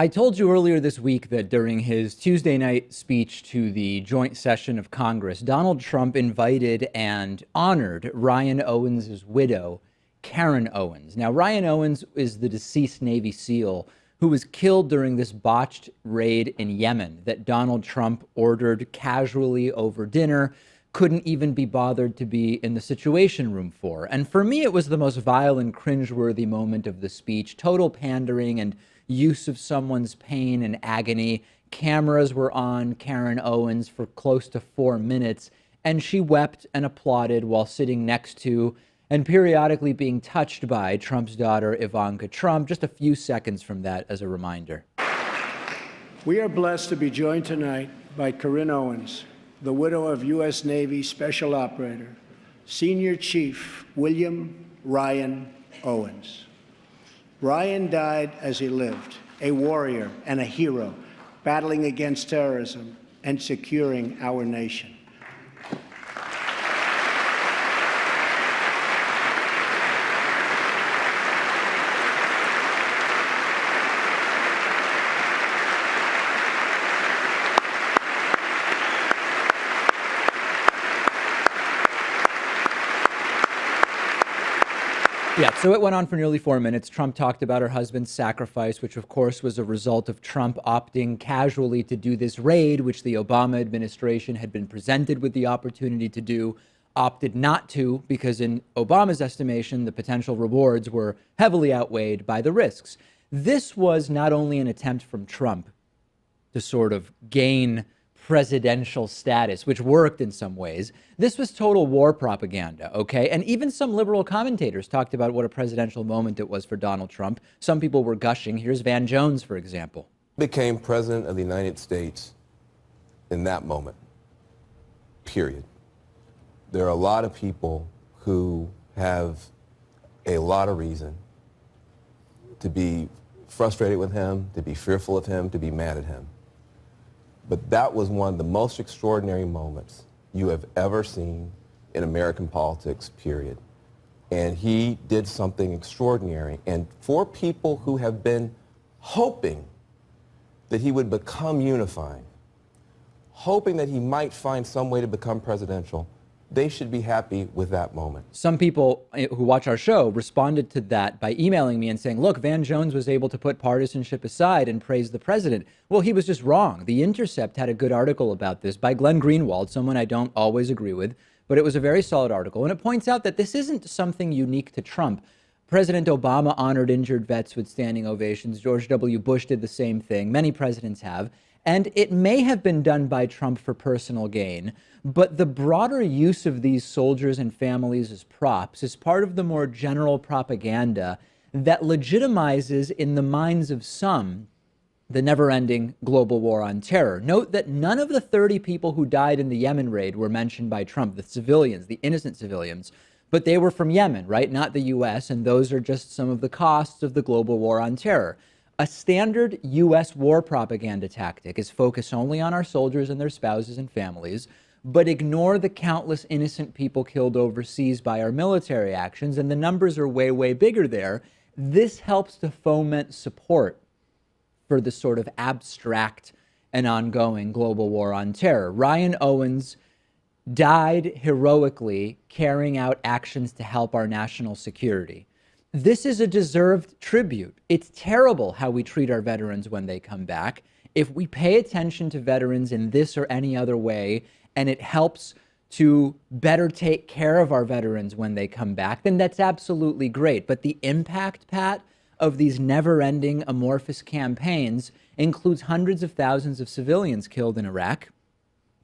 I told you earlier this week that during his Tuesday night speech to the joint session of Congress, Donald Trump invited and honored Ryan Owens' widow, Carryn Owens. Now, Ryan Owens is the deceased Navy SEAL who was killed during this botched raid in Yemen that Donald Trump ordered casually over dinner, couldn't even be bothered to be in the Situation Room for. And for me, it was the most vile and cringeworthy moment of the speech, total pandering and use of someone's pain and agony. Cameras were on Carryn Owens for close to 4 minutes, and she wept and applauded while sitting next to and periodically being touched by Trump's daughter, Ivanka Trump. Just a few seconds from that as a reminder. We are blessed to be joined tonight by Carryn Owens, the widow of U.S. Navy Special Operator, Senior Chief William Ryan Owens. Ryan died as he lived, a warrior and a hero, battling against terrorism and securing our nation. Yeah, so it went on for nearly 4 minutes. Trump talked about her husband's sacrifice, which of course was a result of Trump opting casually to do this raid, which the Obama administration had been presented with the opportunity to do, opted not to, because in Obama's estimation, the potential rewards were heavily outweighed by the risks. This was not only an attempt from Trump to sort of gain presidential status, which worked in some ways. This was total war propaganda, okay? And even some liberal commentators talked about what a presidential moment it was for Donald Trump. Some people were gushing. Here's Van Jones, for example. Became president of the United States in that moment, period. There are a lot of people who have a lot of reason to be frustrated with him, to be fearful of him, to be mad at him. But that was one of the most extraordinary moments you have ever seen in American politics, period. And he did something extraordinary. And for people who have been hoping that he would become unifying, hoping that he might find some way to become presidential, they should be happy with that moment. Some people who watch our show responded to that by emailing me and saying, look, Van Jones was able to put partisanship aside and praise the president. Well, he was just wrong. The Intercept had a good article about this by Glenn Greenwald, someone I don't always agree with, but it was a very solid article. And it points out that this isn't something unique to Trump. President Obama honored injured vets with standing ovations. George W. Bush did the same thing. Many presidents have. And it may have been done by Trump for personal gain, but the broader use of these soldiers and families as props is part of the more general propaganda that legitimizes in the minds of some the never-ending global war on terror. Note that none of the 30 people who died in the Yemen raid were mentioned by Trump, the civilians, the innocent civilians, but they were from Yemen, right? Not the U.S., and those are just some of the costs of the global war on terror. A standard U.S. war propaganda tactic is focus only on our soldiers and their spouses and families, but ignore the countless innocent people killed overseas by our military actions, and the numbers are way, way bigger there. This helps to foment support for the sort of abstract and ongoing global war on terror. Ryan Owens died heroically carrying out actions to help our national security. This is a deserved tribute. It's terrible how we treat our veterans when they come back. If we pay attention to veterans in this or any other way, and it helps to better take care of our veterans when they come back, then that's absolutely great. But the impact, Pat, of these never-ending amorphous campaigns includes hundreds of thousands of civilians killed in Iraq,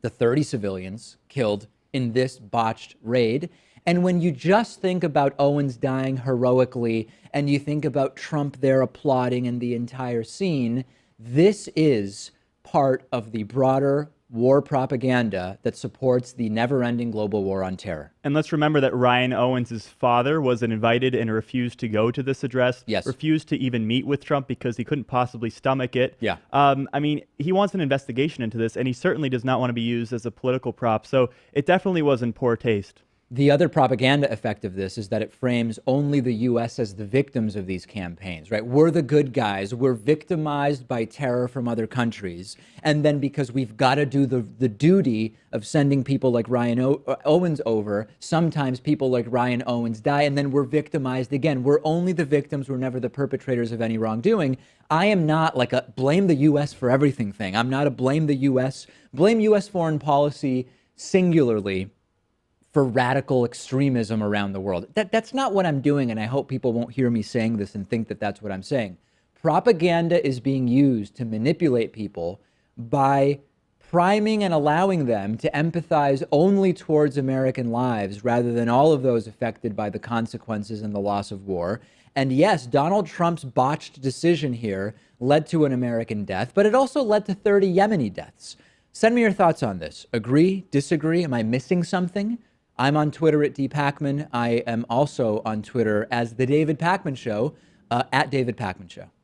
the 30 civilians killed in this botched raid. And when you just think about Owens dying heroically and you think about Trump there applauding and the entire scene, this is part of the broader war propaganda that supports the never-ending global war on terror. And let's remember that Ryan Owens' father was invited and refused to go to this address, Yes. refused to even meet with Trump because he couldn't possibly stomach it. Yeah. I mean, he wants an investigation into this, and he certainly does not want to be used as a political prop. So it definitely was in poor taste. The other propaganda effect of this is that it frames only the U.S. as the victims of these campaigns, right? We're the good guys. We're victimized by terror from other countries. And then because we've got to do the duty of sending people like Ryan Owens over, sometimes people like Ryan Owens die, and then we're victimized again. We're only the victims. We're never the perpetrators of any wrongdoing. I am not like a blame the U.S. for everything thing. I'm not a blame U.S. foreign policy singularly for radical extremism around the world. That's not what I'm doing, and I hope people won't hear me saying this and think that that's what I'm saying. Propaganda is being used to manipulate people by priming and allowing them to empathize only towards American lives rather than all of those affected by the consequences and the loss of war. And yes, Donald Trump's botched decision here led to an American death, but it also led to 30 Yemeni deaths. Send me your thoughts on this. Agree? Disagree? Am I missing something? I'm on Twitter at @DPakman. I am also on Twitter as The David Pakman Show, at David Pakman Show.